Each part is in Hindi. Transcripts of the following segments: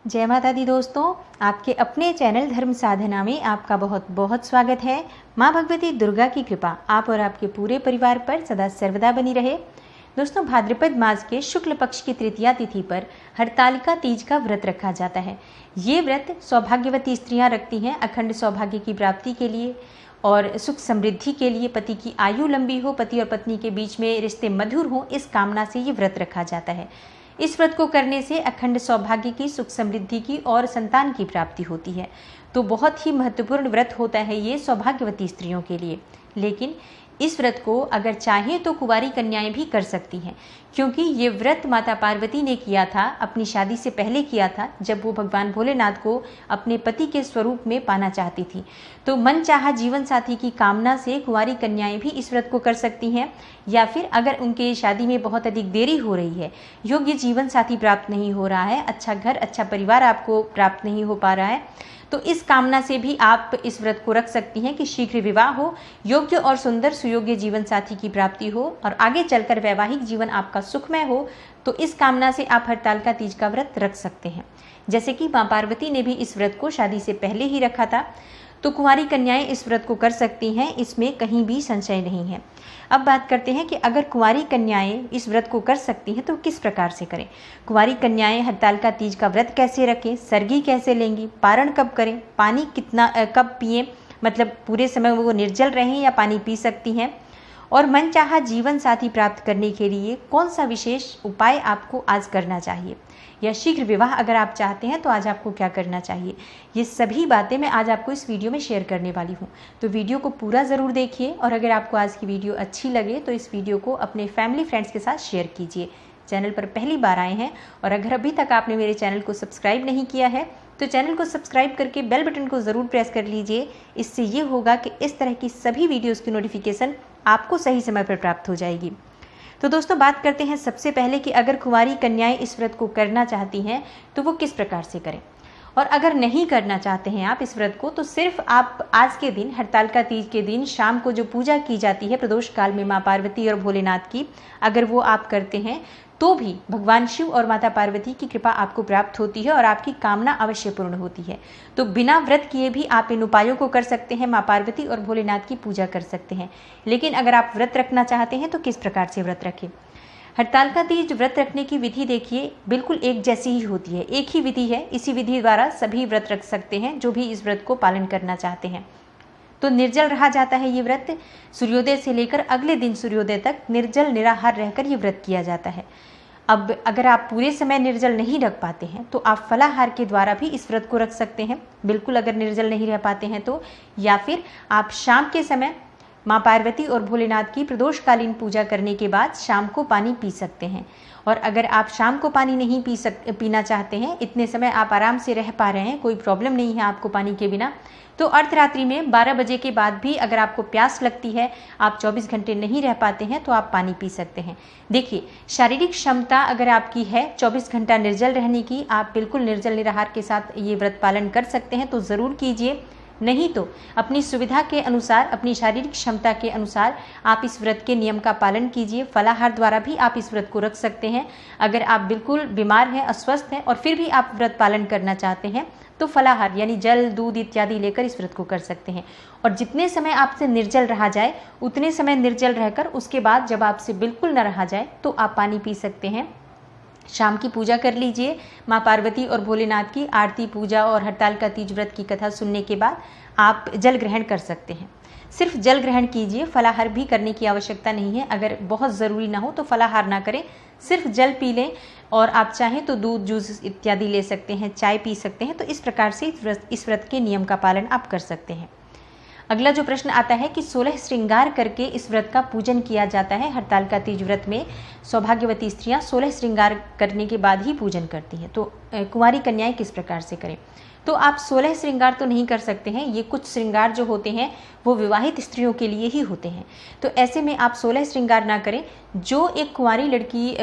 जय माता दी दोस्तों, आपके अपने चैनल धर्म साधना में आपका बहुत बहुत स्वागत है। माँ भगवती दुर्गा की कृपा आप और आपके पूरे परिवार पर सदा सर्वदा बनी रहे। दोस्तों, भाद्रपद मास के शुक्ल पक्ष की तृतीया तिथि पर हरतालिका तीज का व्रत रखा जाता है। ये व्रत सौभाग्यवती स्त्रियां रखती हैं अखंड सौभाग्य की प्राप्ति के लिए और सुख समृद्धि के लिए। पति की आयु लंबी हो, पति और पत्नी के बीच में रिश्ते मधुर हों, इस कामना से ये व्रत रखा जाता है। इस व्रत को करने से अखंड सौभाग्य की, सुख समृद्धि की और संतान की प्राप्ति होती है। तो बहुत ही महत्वपूर्ण व्रत होता है ये सौभाग्यवती स्त्रियों के लिए। लेकिन इस व्रत को अगर चाहें तो कुंवारी कन्याएं भी कर सकती हैं, क्योंकि ये व्रत माता पार्वती ने किया था, अपनी शादी से पहले किया था, जब वो भगवान भोलेनाथ को अपने पति के स्वरूप में पाना चाहती थी। तो मन चाहा जीवन साथी की कामना से कुंवारी कन्याएं भी इस व्रत को कर सकती हैं। या फिर अगर उनके शादी में बहुत अधिक देरी हो रही है, योग्य जीवन साथी प्राप्त नहीं हो रहा है, अच्छा घर अच्छा परिवार आपको प्राप्त नहीं हो पा रहा है, तो इस कामना से भी आप इस व्रत को रख सकती हैं कि शीघ्र विवाह हो, योग्य और सुंदर सुयोग्य जीवन साथी की प्राप्ति हो और आगे चलकर वैवाहिक जीवन आपका सुखमय हो। तो इस कामना से आप हरतालिका तीज का व्रत रख सकते हैं। जैसे कि माँ पार्वती ने भी इस व्रत को शादी से पहले ही रखा था, तो कुंवारी कन्याएं इस व्रत को कर सकती हैं, इसमें कहीं भी संशय नहीं है। अब बात करते हैं कि अगर कुंवारी कन्याएं इस व्रत को कर सकती हैं तो किस प्रकार से करें। कुंवारी कन्याएं हरतालिका तीज का व्रत कैसे रखें, सरगी कैसे लेंगी, पारण कब करें, पानी कितना कब पिएं, मतलब पूरे समय वो निर्जल रहें या पानी पी सकती हैं, और मनचाहा जीवन साथी प्राप्त करने के लिए कौन सा विशेष उपाय आपको आज करना चाहिए, या शीघ्र विवाह अगर आप चाहते हैं तो आज आपको क्या करना चाहिए। ये सभी बातें मैं आज आपको इस वीडियो में शेयर करने वाली हूँ। तो वीडियो को पूरा ज़रूर देखिए और अगर आपको आज की वीडियो अच्छी लगे तो इस वीडियो को अपने फैमिली फ्रेंड्स के साथ शेयर कीजिए। चैनल पर पहली बार आए हैं और अगर अभी तक आपने मेरे चैनल को सब्सक्राइब नहीं किया है तो चैनल को सब्सक्राइब करके बेल बटन को ज़रूर प्रेस कर लीजिए। इससे ये होगा कि इस तरह की सभी वीडियोज़ की नोटिफिकेशन आपको सही समय पर प्राप्त हो जाएगी। तो दोस्तों, बात करते हैं सबसे पहले कि अगर कुंवारी कन्याएं इस व्रत को करना चाहती हैं तो वो किस प्रकार से करें, और अगर नहीं करना चाहते हैं आप इस व्रत को तो सिर्फ आप आज के दिन, हरतालिका तीज के दिन शाम को जो पूजा की जाती है प्रदोष काल में माँ पार्वती और भोलेनाथ की, अगर वो आप करते हैं तो भी भगवान शिव और माता पार्वती की कृपा आपको प्राप्त होती है और आपकी कामना अवश्य पूर्ण होती है। तो बिना व्रत किए भी आप इन उपायों को कर सकते हैं, माँ पार्वती और भोलेनाथ की पूजा कर सकते हैं। लेकिन अगर आप व्रत रखना चाहते हैं तो किस प्रकार से व्रत रखें। हरतालिका तीज व्रत रखने की विधि देखिए बिल्कुल एक जैसी ही होती है, एक ही विधि है। इसी विधि द्वारा सभी व्रत रख सकते हैं जो भी इस व्रत को पालन करना चाहते हैं। तो निर्जल रहा जाता है ये व्रत, सूर्योदय से लेकर अगले दिन सूर्योदय तक निर्जल निराहार रहकर ये व्रत किया जाता है। अब अगर आप पूरे समय निर्जल नहीं रख पाते हैं तो आप फलाहार के द्वारा भी इस व्रत को रख सकते हैं, बिल्कुल अगर निर्जल नहीं रह पाते हैं तो। या फिर आप शाम के समय माँ पार्वती और भोलेनाथ की प्रदोषकालीन पूजा करने के बाद शाम को पानी पी सकते हैं। और अगर आप शाम को पानी नहीं पीना चाहते हैं, इतने समय आप आराम से रह पा रहे हैं, कोई प्रॉब्लम नहीं है आपको पानी के बिना, तो अर्धरात्रि में 12 बजे के बाद भी अगर आपको प्यास लगती है, आप 24 घंटे नहीं रह पाते हैं, तो आप पानी पी सकते हैं। देखिए, शारीरिक क्षमता अगर आपकी है 24 घंटा निर्जल रहने की, आप बिल्कुल निर्जल निराहार के साथ ये व्रत पालन कर सकते हैं तो ज़रूर कीजिए। नहीं तो अपनी सुविधा के अनुसार, अपनी शारीरिक क्षमता के अनुसार आप इस व्रत के नियम का पालन कीजिए। फलाहार द्वारा भी आप इस व्रत को रख सकते हैं। अगर आप बिल्कुल बीमार हैं, अस्वस्थ हैं और फिर भी आप व्रत पालन करना चाहते हैं तो फलाहार यानी जल, दूध इत्यादि लेकर इस व्रत को कर सकते हैं। और जितने समय आपसे निर्जल रहा जाए उतने समय निर्जल रहकर उसके बाद जब आपसे बिल्कुल न रहा जाए तो आप पानी पी सकते हैं। शाम की पूजा कर लीजिए, माँ पार्वती और भोलेनाथ की आरती पूजा और हरतालिका तीज व्रत की कथा सुनने के बाद आप जल ग्रहण कर सकते हैं। सिर्फ जल ग्रहण कीजिए, फलाहार भी करने की आवश्यकता नहीं है। अगर बहुत ज़रूरी ना हो तो फलाहार ना करें, सिर्फ जल पी लें और आप चाहें तो दूध, जूस इत्यादि ले सकते हैं, चाय पी सकते हैं। तो इस प्रकार से इस व्रत के नियम का पालन आप कर सकते हैं। अगला जो प्रश्न आता है कि 16 श्रृंगार करके इस व्रत का पूजन किया जाता है। हरतालिका तीज व्रत में सौभाग्यवती स्त्रियां 16 श्रृंगार करने के बाद ही पूजन करती हैं। तो कुंवारी कन्याएं किस प्रकार से करें। तो आप 16 श्रृंगार तो नहीं कर सकते हैं, ये कुछ श्रृंगार जो होते हैं वो विवाहित स्त्रियों के लिए ही होते हैं। तो ऐसे में आप 16 श्रृंगार ना करें। जो एक कुंवारी लड़की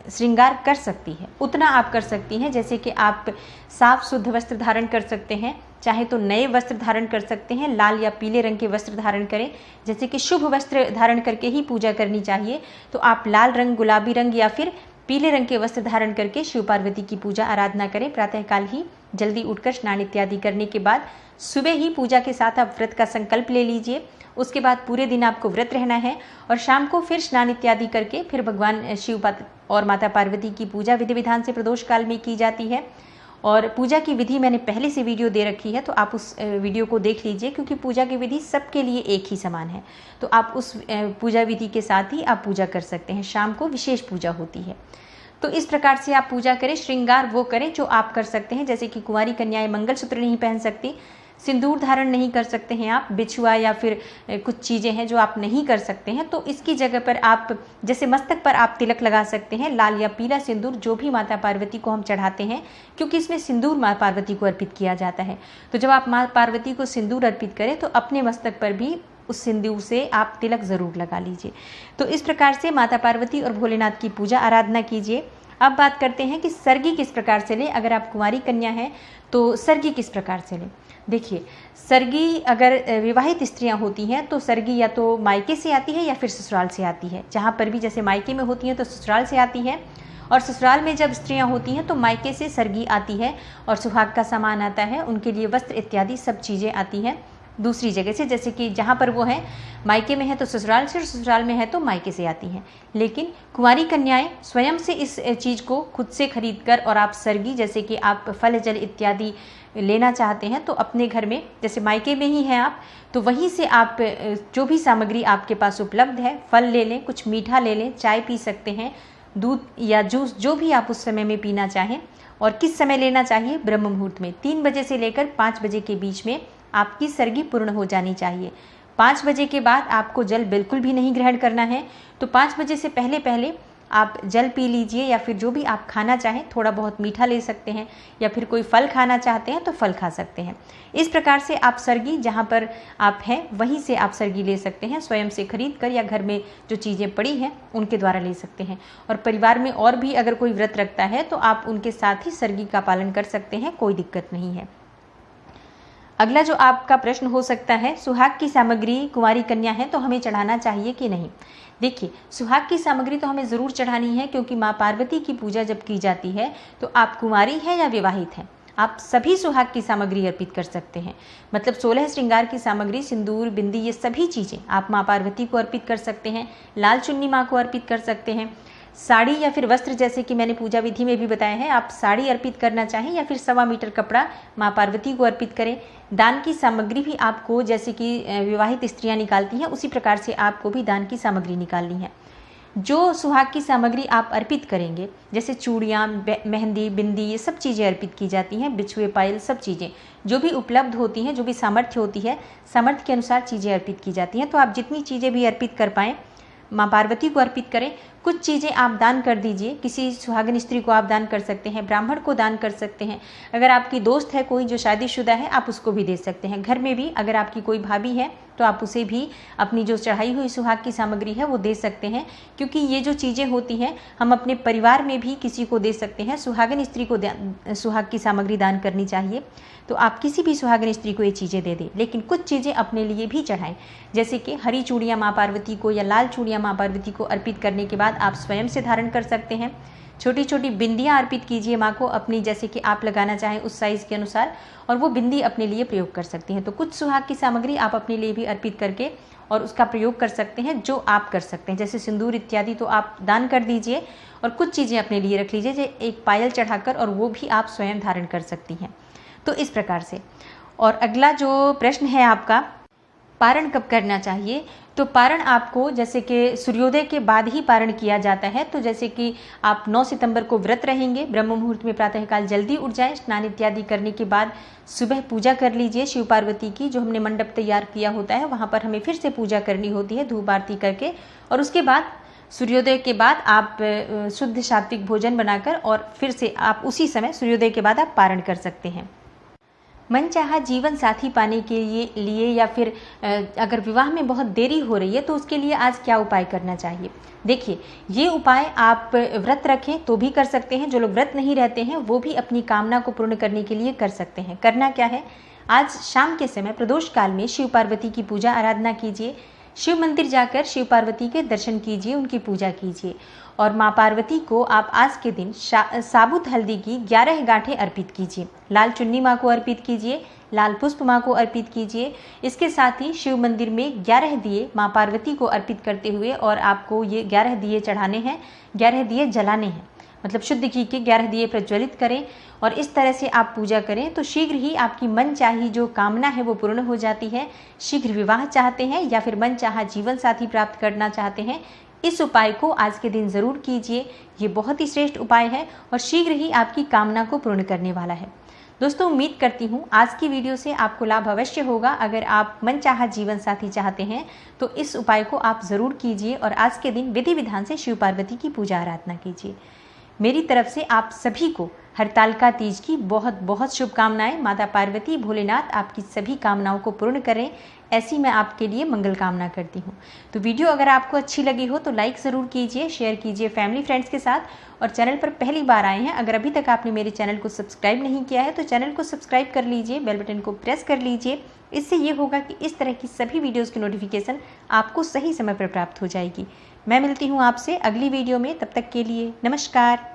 श्रृंगार कर सकती है उतना आप कर सकती हैं। जैसे कि आप साफ शुद्ध वस्त्र धारण कर सकते हैं, चाहे तो नए वस्त्र धारण कर सकते हैं, लाल या पीले रंग के वस्त्र धारण करें। जैसे कि शुभ वस्त्र धारण करके ही पूजा करनी चाहिए, तो आप लाल रंग, गुलाबी रंग या फिर पीले रंग के वस्त्र धारण करके शिव पार्वती की पूजा आराधना करें। प्रातःकाल ही जल्दी उठकर स्नान इत्यादि करने के बाद सुबह ही पूजा के साथ आप व्रत का संकल्प ले लीजिए। उसके बाद पूरे दिन आपको व्रत रहना है और शाम को फिर स्नान इत्यादि करके फिर भगवान शिव और माता पार्वती की पूजा विधि विधान से प्रदोष काल में की जाती है। और पूजा की विधि मैंने पहले से वीडियो दे रखी है, तो आप उस वीडियो को देख लीजिए, क्योंकि पूजा की विधि सबके लिए एक ही समान है। तो आप उस पूजा विधि के साथ ही आप पूजा कर सकते हैं। शाम को विशेष पूजा होती है। तो इस प्रकार से आप पूजा करें। श्रृंगार वो करें जो आप कर सकते हैं, जैसे कि कुंवारी कन्याएं मंगलसूत्र नहीं पहन सकती, सिंदूर धारण नहीं कर सकते हैं आप, बिछुआ या फिर कुछ चीज़ें हैं जो आप नहीं कर सकते हैं, तो इसकी जगह पर आप जैसे मस्तक पर आप तिलक लगा सकते हैं, लाल या पीला सिंदूर जो भी माता पार्वती को हम चढ़ाते हैं, क्योंकि इसमें सिंदूर माँ पार्वती को अर्पित किया जाता है। तो जब आप माँ पार्वती को सिंदूर अर्पित करें तो अपने मस्तक पर भी उस सिंदूर से आप तिलक ज़रूर लगा लीजिए। तो इस प्रकार से माता पार्वती और भोलेनाथ की पूजा आराधना कीजिए। अब बात करते हैं कि सरगी किस प्रकार से लें। अगर आप कुंवारी कन्या हैं तो सरगी किस प्रकार से लें। देखिए, सरगी अगर विवाहित स्त्रियां होती हैं तो सरगी या तो मायके से आती है या फिर ससुराल से आती है। जहाँ पर भी जैसे मायके में होती हैं तो ससुराल से आती है, और ससुराल में जब स्त्रियां होती हैं तो मायके से सरगी आती है और सुहाग का सामान आता है, उनके लिए वस्त्र इत्यादि सब चीज़ें आती हैं दूसरी जगह से। जैसे कि जहाँ पर वो हैं मायके में है तो ससुराल से, और ससुराल में है तो मायके से आती हैं। लेकिन कुंवारी कन्याएं स्वयं से इस चीज़ को खुद से खरीद कर, और आप सरगी जैसे कि आप फल जल इत्यादि लेना चाहते हैं तो अपने घर में जैसे मायके में ही हैं आप, तो वहीं से आप जो भी सामग्री आपके पास उपलब्ध है, फल ले लें, कुछ मीठा ले लें, चाय पी सकते हैं, दूध या जूस जो भी आप उस समय में पीना चाहें। और किस समय लेना चाहिए? ब्रह्म मुहूर्त में 3 बजे से लेकर 5 बजे के बीच में आपकी सरगी पूर्ण हो जानी चाहिए। 5 बजे के बाद आपको जल बिल्कुल भी नहीं ग्रहण करना है। तो 5 बजे से पहले पहले आप जल पी लीजिए, या फिर जो भी आप खाना चाहें, थोड़ा बहुत मीठा ले सकते हैं, या फिर कोई फल खाना चाहते हैं तो फल खा सकते हैं। इस प्रकार से आप सरगी जहाँ पर आप हैं वहीं से आप सरगी ले सकते हैं, स्वयं से खरीद कर, या घर में जो चीज़ें पड़ी हैं उनके द्वारा ले सकते हैं। और परिवार में और भी अगर कोई व्रत रखता है तो आप उनके साथ ही सरगी का पालन कर सकते हैं, कोई दिक्कत नहीं है। अगला जो आपका प्रश्न हो सकता है, सुहाग की सामग्री कुंवारी कन्या है तो हमें चढ़ाना चाहिए कि नहीं। देखिए, सुहाग की सामग्री तो हमें ज़रूर चढ़ानी है, क्योंकि माँ पार्वती की पूजा जब की जाती है तो आप कुंवारी हैं या विवाहित हैं, आप सभी सुहाग की सामग्री अर्पित कर सकते हैं। मतलब 16 श्रृंगार की सामग्री, सिंदूर, बिंदी, ये सभी चीज़ें आप माँ पार्वती को अर्पित कर सकते हैं। लाल चुन्नी माँ को अर्पित कर सकते हैं। साड़ी या फिर वस्त्र, जैसे कि मैंने पूजा विधि में भी बताया है, आप साड़ी अर्पित करना चाहें या फिर 1.25 मीटर कपड़ा माँ पार्वती को अर्पित करें। दान की सामग्री भी आपको, जैसे कि विवाहित स्त्रियां निकालती हैं, उसी प्रकार से आपको भी दान की सामग्री निकालनी है। जो सुहाग की सामग्री आप अर्पित करेंगे, जैसे चूड़ियाँ, मेहंदी, बिंदी, ये सब चीज़ें अर्पित की जाती हैं, बिछुए, पायल, सब चीज़ें जो भी उपलब्ध होती हैं, जो भी सामर्थ्य होती है, सामर्थ्य के अनुसार चीज़ें अर्पित की जाती हैं। तो आप जितनी चीज़ें भी अर्पित कर पाएँ माँ पार्वती को अर्पित करें। कुछ चीज़ें आप दान कर दीजिए, किसी सुहागिन स्त्री को आप दान कर सकते हैं, ब्राह्मण को दान कर सकते हैं। अगर आपकी दोस्त है कोई जो शादीशुदा है, आप उसको भी दे सकते हैं। घर में भी अगर आपकी कोई भाभी है तो आप उसे भी अपनी जो चढ़ाई हुई सुहाग की सामग्री है वो दे सकते हैं, क्योंकि ये जो चीज़ें होती हैं हम अपने परिवार में भी किसी को दे सकते हैं। सुहागिन स्त्री को सुहाग की सामग्री दान करनी चाहिए, तो आप किसी भी सुहागिन स्त्री को ये चीज़ें दे दें, लेकिन कुछ चीज़ें अपने लिए भी चढ़ाएं। जैसे कि हरी चूड़ियाँ माँ पार्वती को या लाल चूड़ियाँ माँ पार्वती को अर्पित करने के बाद आप स्वयं से धारण कर सकते हैं। छोटी छोटी बिंदियाँ अर्पित कीजिए माँ को अपनी, जैसे कि आप लगाना चाहें उस साइज़ के अनुसार, और वो बिंदी अपने लिए प्रयोग कर सकती हैं। तो कुछ सुहाग की सामग्री आप अपने लिए भी अर्पित करके और उसका प्रयोग कर सकते हैं, जो आप कर सकते हैं। जैसे सिंदूर इत्यादि तो आप दान कर दीजिए, और कुछ चीज़ें अपने लिए रख लीजिए, जैसे एक पायल चढ़ाकर, और वो भी आप स्वयं धारण कर सकती हैं। तो इस प्रकार से। और अगला जो प्रश्न है आपका, पारण कब करना चाहिए। तो पारण आपको, जैसे कि सूर्योदय के बाद ही पारण किया जाता है। तो जैसे कि आप 9 सितंबर को व्रत रहेंगे, ब्रह्म मुहूर्त में प्रातःकाल जल्दी उठ जाएं, स्नान इत्यादि करने के बाद सुबह पूजा कर लीजिए शिव पार्वती की। जो हमने मंडप तैयार किया होता है वहाँ पर हमें फिर से पूजा करनी होती है धूप आरती करके, और उसके बाद सूर्योदय के बाद आप शुद्ध सात्विक भोजन बनाकर, और फिर से आप उसी समय सूर्योदय के बाद आप पारण कर सकते हैं। मनचाहा जीवन साथी पाने के लिए या फिर अगर विवाह में बहुत देरी हो रही है तो उसके लिए आज क्या उपाय करना चाहिए। देखिए, ये उपाय आप व्रत रखें तो भी कर सकते हैं, जो लोग व्रत नहीं रहते हैं वो भी अपनी कामना को पूर्ण करने के लिए कर सकते हैं। करना क्या है, आज शाम के समय प्रदोष काल में शिव पार्वती की पूजा आराधना कीजिए। शिव मंदिर जाकर शिव पार्वती के दर्शन कीजिए, उनकी पूजा कीजिए। और माँ पार्वती को आप आज के दिन साबुत हल्दी की 11 गांठें अर्पित कीजिए। लाल चुन्नी माँ को अर्पित कीजिए, लाल पुष्प माँ को अर्पित कीजिए। इसके साथ ही शिव मंदिर में 11 दिए माँ पार्वती को अर्पित करते हुए, और आपको ये 11 दिए चढ़ाने हैं, 11 दिए जलाने हैं, मतलब शुद्ध घी के 11 दिए प्रज्वलित करें। और इस तरह से आप पूजा करें तो शीघ्र ही आपकी मनचाही जो कामना है वो पूर्ण हो जाती है। शीघ्र विवाह चाहते हैं या फिर मनचाहा जीवन साथी प्राप्त करना चाहते हैं, इस उपाय को आज के दिन ज़रूर कीजिए। ये बहुत ही श्रेष्ठ उपाय है और शीघ्र ही आपकी कामना को पूर्ण करने वाला है। दोस्तों, उम्मीद करती हूँ आज की वीडियो से आपको लाभ अवश्य होगा। अगर आप मनचाहा जीवन साथी चाहते हैं तो इस उपाय को आप ज़रूर कीजिए और आज के दिन विधि विधान से शिव पार्वती की पूजा आराधना कीजिए। मेरी तरफ से आप सभी को हरतालिका तीज की बहुत बहुत शुभकामनाएं। माता पार्वती भोलेनाथ आपकी सभी कामनाओं को पूर्ण करें, ऐसी मैं आपके लिए मंगल कामना करती हूँ। तो वीडियो अगर आपको अच्छी लगी हो तो लाइक ज़रूर कीजिए, शेयर कीजिए फैमिली फ्रेंड्स के साथ। और चैनल पर पहली बार आए हैं, अगर अभी तक आपने मेरे चैनल को सब्सक्राइब नहीं किया है तो चैनल को सब्सक्राइब कर लीजिए, बेल बटन को प्रेस कर लीजिए। इससे ये होगा कि इस तरह की सभी वीडियोज़ की नोटिफिकेशन आपको सही समय पर प्राप्त हो जाएगी। मैं मिलती हूँ आपसे अगली वीडियो में, तब तक के लिए नमस्कार।